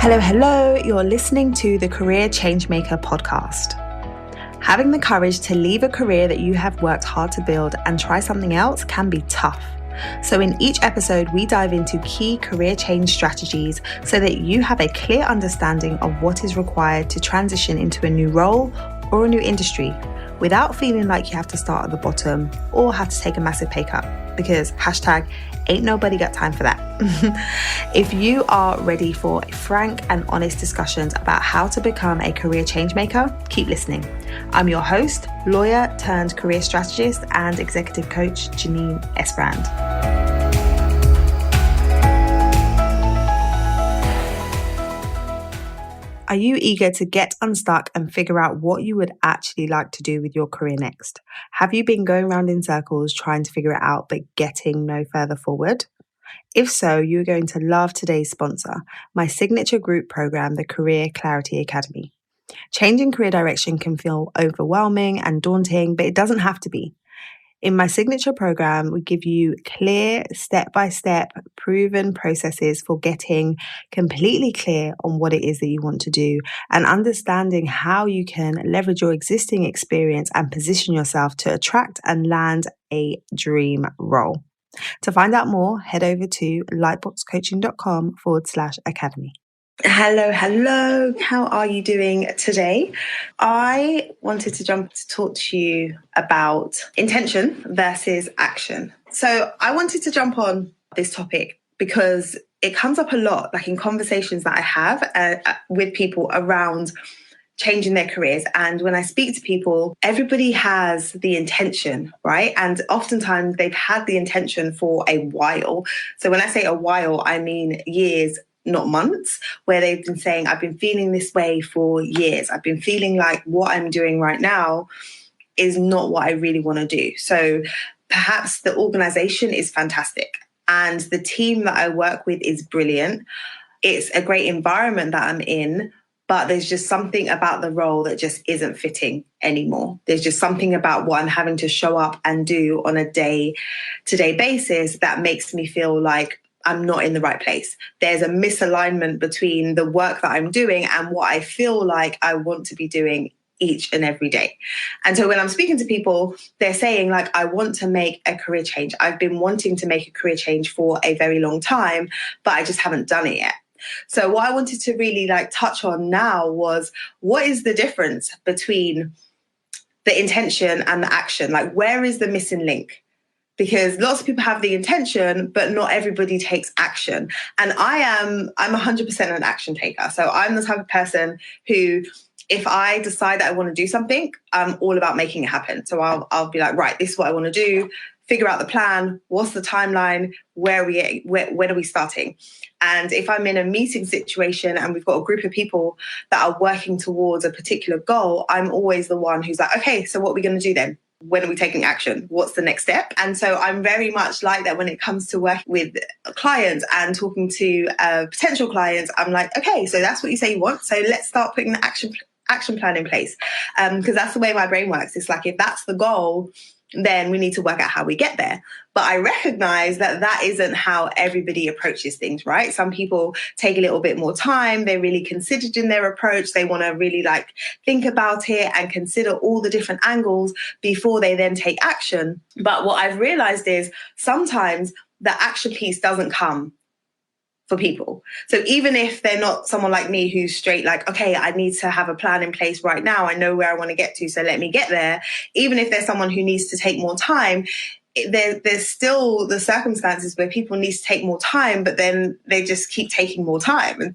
Hello. You're listening to the Career Changemaker podcast. Having the courage to leave a career that you have worked hard to build and try something else can be tough. So in each episode, we dive into key career change strategies so that you have a clear understanding of what is required to transition into a new role or a new industry without feeling like you have to start at the bottom or have to take a massive pay cut, because #ain't nobody got time for that. If you are ready for frank and honest discussions about how to become a career change maker, keep listening. I'm your host, lawyer turned career strategist and executive coach, Janine Esbrand. Are you eager to get unstuck and figure out what you would actually like to do with your career next? Have you been going around in circles trying to figure it out but getting no further forward? If so, you're going to love today's sponsor, my signature group program, the Career Clarity Academy. Changing career direction can feel overwhelming and daunting, but it doesn't have to be. In my signature program, we give you clear, step-by-step, proven processes for getting completely clear on what it is that you want to do and understanding how you can leverage your existing experience and position yourself to attract and land a dream role. To find out more, head over to lightboxcoaching.com/academy. Hello. How are you doing today? I wanted to jump to talk to you about intention versus action. So I wanted to jump on this topic because it comes up a lot, like in conversations that I have with people around changing their careers. And when I speak to people, everybody has the intention, right? And oftentimes they've had the intention for a while. So when I say a while, I mean years, not months, where they've been saying, I've been feeling this way for years. I've been feeling like what I'm doing right now is not what I really want to do. So perhaps the organization is fantastic and the team that I work with is brilliant. It's a great environment that I'm in, but there's just something about the role that just isn't fitting anymore. There's just something about what I'm having to show up and do on a day-to-day basis that makes me feel like I'm not in the right place. There's a misalignment between the work that I'm doing and what I feel like I want to be doing each and every day. And so when I'm speaking to people, they're saying like, I want to make a career change. I've been wanting to make a career change for a very long time, but I just haven't done it yet. So what I wanted to really touch on now was, what is the difference between the intention and the action? Like, where is the missing link? Because lots of people have the intention, but not everybody takes action. And I'm 100% an action taker. So I'm the type of person who, if I decide that I want to do something, I'm all about making it happen. So I'll be like, right, this is what I want to do. Figure out the plan. What's the timeline? When are we starting? And if I'm in a meeting situation and we've got a group of people that are working towards a particular goal, I'm always the one who's like, okay, so what are we going to do then? When are we taking action? What's the next step? And so I'm very much like that when it comes to working with clients and talking to potential clients. I'm like, okay, so that's what you say you want. So let's start putting the action plan in place. Because that's the way my brain works. It's like, if that's the goal, then we need to work out how we get there. But I recognize that isn't how everybody approaches things, right? Some people take a little bit more time. They're really considered in their approach. They want to really think about it and consider all the different angles before they then take action. But what I've realized is sometimes the action piece doesn't come for people. So even if they're not someone like me who's straight okay, I need to have a plan in place right now. I know where I want to get to, so let me get there. Even if there's someone who needs to take more time, there's still the circumstances where people need to take more time, but then they just keep taking more time. And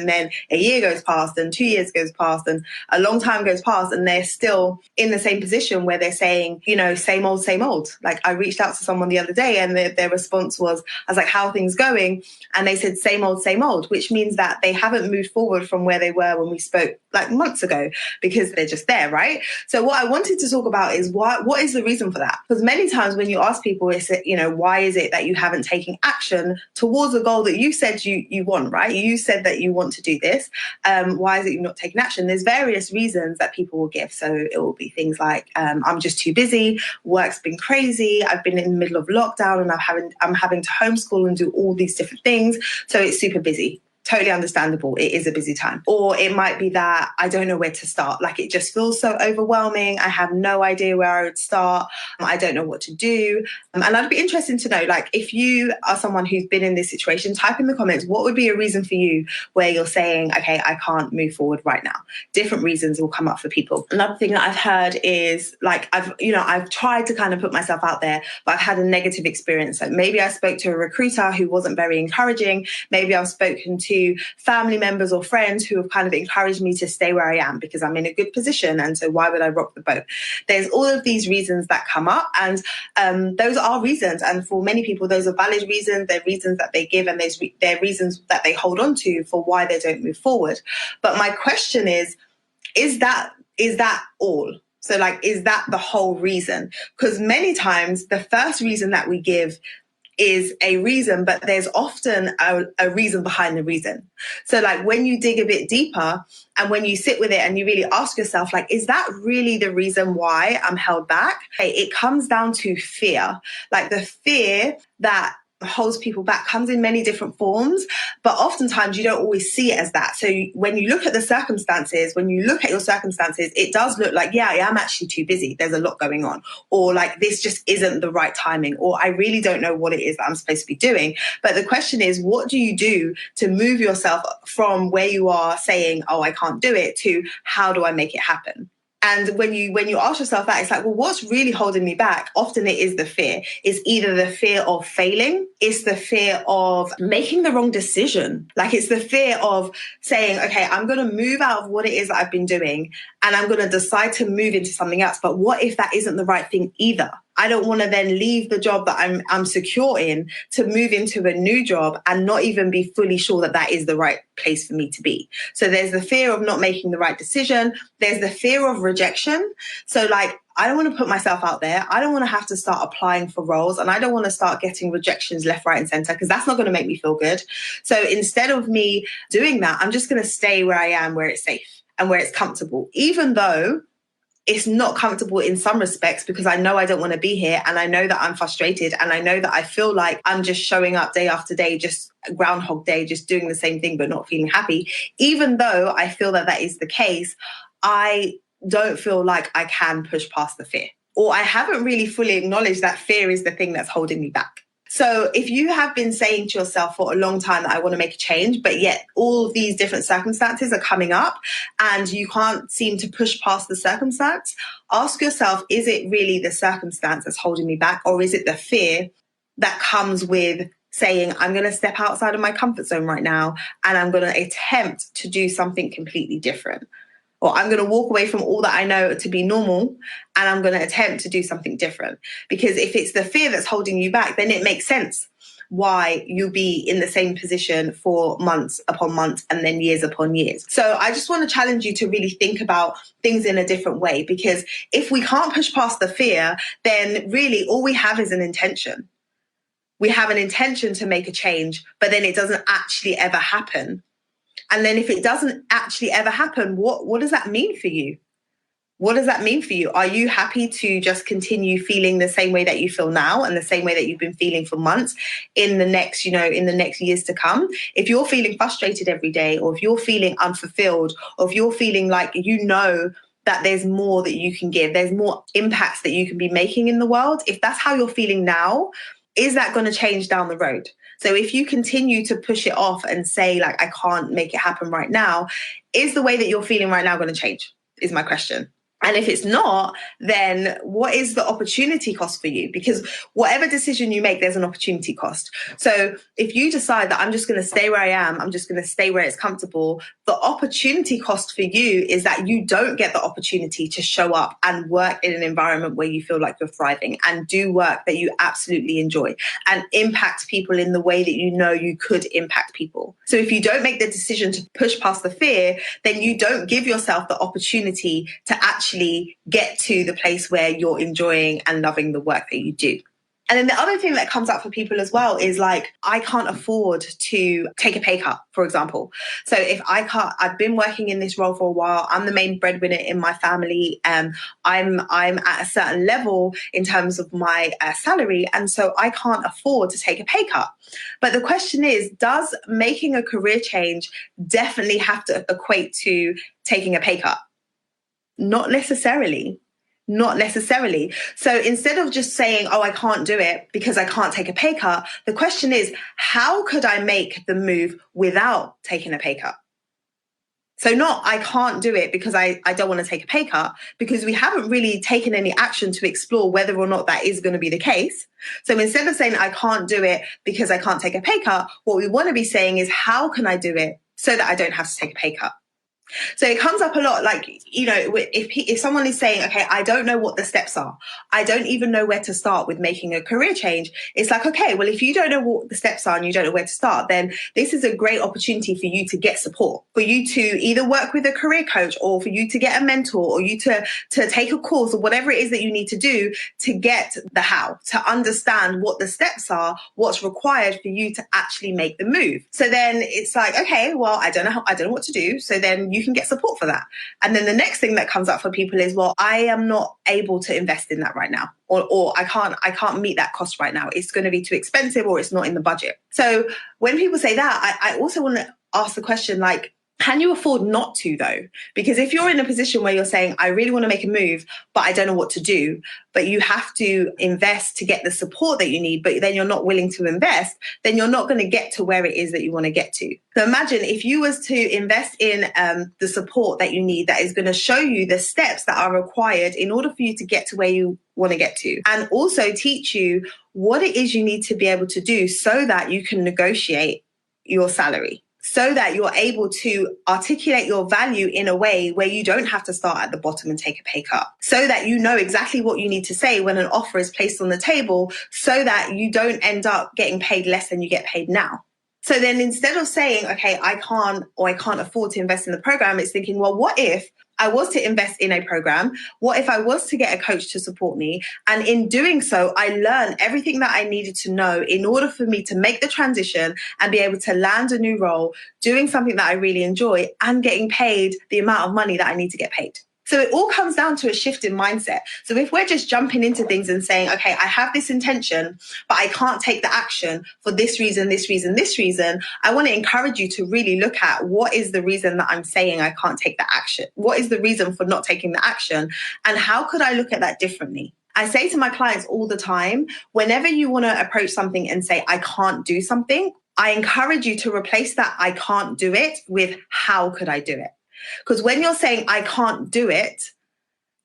then a year goes past and 2 years goes past and a long time goes past, and they're still in the same position where they're saying, same old. Like, I reached out to someone the other day and their response was, I was like, how are things going? And they said, same old, which means that they haven't moved forward from where they were when we spoke months ago, because they're just there, right? So what I wanted to talk about is what is the reason for that? Because many times when you ask people, it's, why is it that you haven't taken action towards the goal that you said you want, right? You said that you want to do this. Why is it you've not taken action? There's various reasons that people will give. So it will be things like, I'm just too busy. Work's been crazy. I've been in the middle of lockdown and I'm having to homeschool and do all these different things. So it's super busy. Totally understandable. It is a busy time. Or it might be that I don't know where to start. Like, it just feels so overwhelming. I have no idea where I would start. I don't know what to do. And I'd be interested to know, like, if you are someone who's been in this situation, type in the comments, what would be a reason for you where you're saying, okay, I can't move forward right now? Different reasons will come up for people. Another thing that I've heard is, like, I've tried to kind of put myself out there, but I've had a negative experience. Like, maybe I spoke to a recruiter who wasn't very encouraging. Maybe I've spoken to family members or friends who have kind of encouraged me to stay where I am because I'm in a good position. And so why would I rock the boat? There's all of these reasons that come up, and those are reasons. And for many people, those are valid reasons. They're reasons that they give, and they're reasons that they hold on to for why they don't move forward. But my question is that all? So, like, is that the whole reason? Because many times the first reason that we give is a reason, but there's often a reason behind the reason. So, like, when you dig a bit deeper and when you sit with it and you really ask yourself, like, is that really the reason why I'm held back? It comes down to fear. Like, the fear that holds people back comes in many different forms, but oftentimes you don't always see it as that. So when you look at your circumstances, it does look like, yeah, I am actually too busy. There's a lot going on, or like, this just isn't the right timing, or I really don't know what it is that I'm supposed to be doing. But the question is, what do you do to move yourself from where you are saying, oh, I can't do it, to how do I make it happen? And when you ask yourself that, it's like, well, what's really holding me back? Often it is the fear. It's either the fear of failing. It's the fear of making the wrong decision. Like, it's the fear of saying, okay, I'm going to move out of what it is that I've been doing, and I'm going to decide to move into something else. But what if that isn't the right thing either? I don't want to then leave the job that I'm secure in to move into a new job and not even be fully sure that that is the right place for me to be. So there's the fear of not making the right decision. There's the fear of rejection. So, like, I don't want to put myself out there. I don't want to have to start applying for roles, and I don't want to start getting rejections left, right, and center, because that's not going to make me feel good. So instead of me doing that, I'm just going to stay where I am, where it's safe and where it's comfortable, even though it's not comfortable in some respects, because I know I don't want to be here, and I know that I'm frustrated, and I know that I feel like I'm just showing up day after day, just Groundhog Day, just doing the same thing but not feeling happy. Even though I feel that that is the case, I don't feel like I can push past the fear, or I haven't really fully acknowledged that fear is the thing that's holding me back. So if you have been saying to yourself for a long time that I want to make a change, but yet all of these different circumstances are coming up and you can't seem to push past the circumstance, ask yourself, is it really the circumstance that's holding me back, or is it the fear that comes with saying, I'm going to step outside of my comfort zone right now and I'm going to attempt to do something completely different? Or I'm going to walk away from all that I know to be normal and I'm going to attempt to do something different. Because if it's the fear that's holding you back, then it makes sense why you'll be in the same position for months upon months and then years upon years. So I just want to challenge you to really think about things in a different way, because if we can't push past the fear, then really all we have is an intention. We have an intention to make a change, but then it doesn't actually ever happen. And then if it doesn't actually ever happen, what does that mean for you? What does that mean for you? Are you happy to just continue feeling the same way that you feel now and the same way that you've been feeling for months in the next years to come? If you're feeling frustrated every day, or if you're feeling unfulfilled, or if you're feeling like that there's more that you can give, there's more impacts that you can be making in the world, if that's how you're feeling now, is that going to change down the road? So if you continue to push it off and say, like, I can't make it happen right now, is the way that you're feeling right now going to change? Is my question. And if it's not, then what is the opportunity cost for you? Because whatever decision you make, there's an opportunity cost. So if you decide that I'm just going to stay where I am, I'm just going to stay where it's comfortable, the opportunity cost for you is that you don't get the opportunity to show up and work in an environment where you feel like you're thriving and do work that you absolutely enjoy and impact people in the way that you know you could impact people. So if you don't make the decision to push past the fear, then you don't give yourself the opportunity to actually get to the place where you're enjoying and loving the work that you do. And then the other thing that comes up for people as well is like, I can't afford to take a pay cut, for example. So if I've been working in this role for a while, I'm the main breadwinner in my family, I'm at a certain level in terms of my salary. And so I can't afford to take a pay cut. But the question is, does making a career change definitely have to equate to taking a pay cut? Not necessarily. Not necessarily. So instead of just saying, oh, I can't do it because I can't take a pay cut, the question is, how could I make the move without taking a pay cut? So not, I can't do it because I don't want to take a pay cut, because we haven't really taken any action to explore whether or not that is going to be the case. So instead of saying I can't do it because I can't take a pay cut, what we want to be saying is, how can I do it so that I don't have to take a pay cut? So it comes up a lot, like, you know, if someone is saying, okay, I don't know what the steps are, I don't even know where to start with making a career change. It's like, okay, well, if you don't know what the steps are and you don't know where to start, then this is a great opportunity for you to get support, for you to either work with a career coach, or for you to get a mentor, or you to take a course, or whatever it is that you need to do to get the how, to understand what the steps are, what's required for you to actually make the move. So then it's like, okay, well, I don't know what to do. So then you can get support for that. And then the next thing that comes up for people is, well, I am not able to invest in that right now, or I can't meet that cost right now. It's going to be too expensive, or it's not in the budget. So when people say that, I also want to ask the question, like, can you afford not to, though? Because if you're in a position where you're saying, I really want to make a move, but I don't know what to do, but you have to invest to get the support that you need, but then you're not willing to invest, then you're not going to get to where it is that you want to get to. So imagine if you was to invest in the support that you need, that is going to show you the steps that are required in order for you to get to where you want to get to, and also teach you what it is you need to be able to do so that you can negotiate your salary, so that you're able to articulate your value in a way where you don't have to start at the bottom and take a pay cut, so that you know exactly what you need to say when an offer is placed on the table, so that you don't end up getting paid less than you get paid now. So then instead of saying, okay, I can't afford to invest in the program, it's thinking, well, what if I was to invest in a program? What if I was to get a coach to support me? And in doing so, I learned everything that I needed to know in order for me to make the transition and be able to land a new role, doing something that I really enjoy and getting paid the amount of money that I need to get paid. So it all comes down to a shift in mindset. So if we're just jumping into things and saying, okay, I have this intention, but I can't take the action for this reason, this reason, this reason, I want to encourage you to really look at, what is the reason that I'm saying I can't take the action? What is the reason for not taking the action? And how could I look at that differently? I say to my clients all the time, whenever you want to approach something and say, I can't do something, I encourage you to replace that I can't do it with, how could I do it? Because when you're saying I can't do it,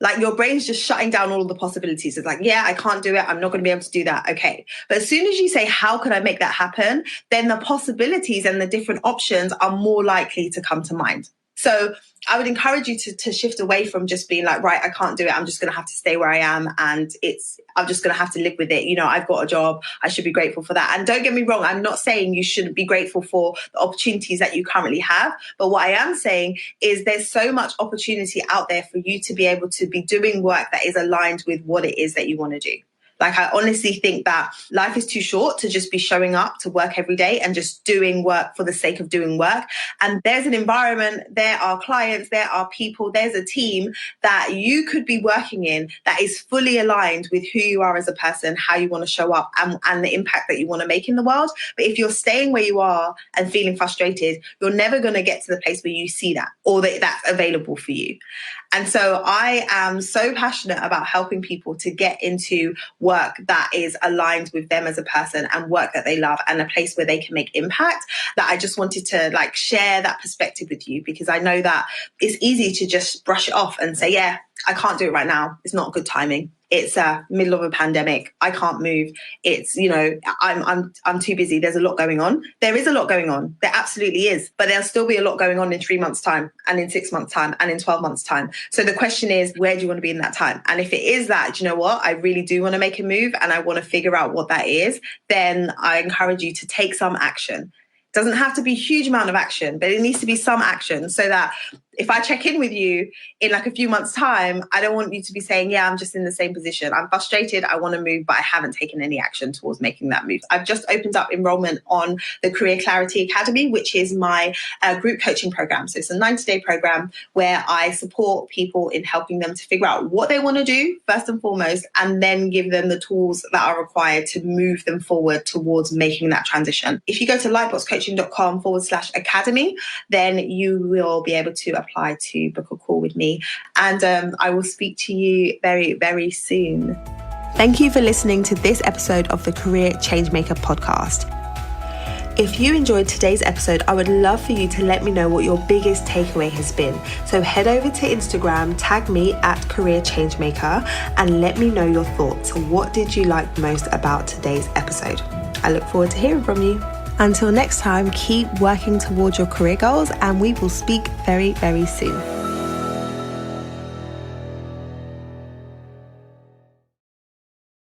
like, your brain's just shutting down all of the possibilities. It's like, yeah, I can't do it, I'm not going to be able to do that. Okay. But as soon as you say, how could I make that happen? Then the possibilities and the different options are more likely to come to mind. So I would encourage you to shift away from just being like, right, I can't do it, I'm just going to have to stay where I am, and I'm just going to have to live with it. You know, I've got a job, I should be grateful for that. And don't get me wrong, I'm not saying you shouldn't be grateful for the opportunities that you currently have. But what I am saying is there's so much opportunity out there for you to be able to be doing work that is aligned with what it is that you want to do. Like, I honestly think that life is too short to just be showing up to work every day and just doing work for the sake of doing work. And there's an environment, there are clients, there are people, there's a team that you could be working in that is fully aligned with who you are as a person, how you want to show up, and the impact that you want to make in the world. But if you're staying where you are and feeling frustrated, you're never going to get to the place where you see that, or that that's available for you. And so I am so passionate about helping people to get into work that is aligned with them as a person, and work that they love, and a place where they can make impact, that I just wanted to share that perspective with you, because I know that it's easy to just brush it off and say, yeah, I can't do it right now, it's not good timing. It's middle of a pandemic, I can't move. It's, I'm too busy. There's a lot going on. There is a lot going on. There absolutely is. But there'll still be a lot going on in 3 months' time, and in 6 months' time, and in 12 months' time. So the question is, where do you want to be in that time? And if it is that, do you know what? I really do want to make a move, and I want to figure out what that is, then I encourage you to take some action. Doesn't have to be a huge amount of action, but it needs to be some action, so that if I check in with you in like a few months' time, I don't want you to be saying, yeah, I'm just in the same position. I'm frustrated. I want to move, but I haven't taken any action towards making that move. I've just opened up enrollment on the Career Clarity Academy, which is my group coaching program. So it's a 90-day program where I support people in helping them to figure out what they want to do first and foremost, and then give them the tools that are required to move them forward towards making that transition. If you go to lightboxcoaching.com/academy, then you will be able to apply to book a call with me. And I will speak to you very, very soon. Thank you for listening to this episode of the Career Changemaker podcast. If you enjoyed today's episode, I would love for you to let me know what your biggest takeaway has been. So head over to Instagram, tag me at Career Changemaker, and let me know your thoughts. What did you like most about today's episode? I look forward to hearing from you. Until next time, keep working towards your career goals, and we will speak very, very soon.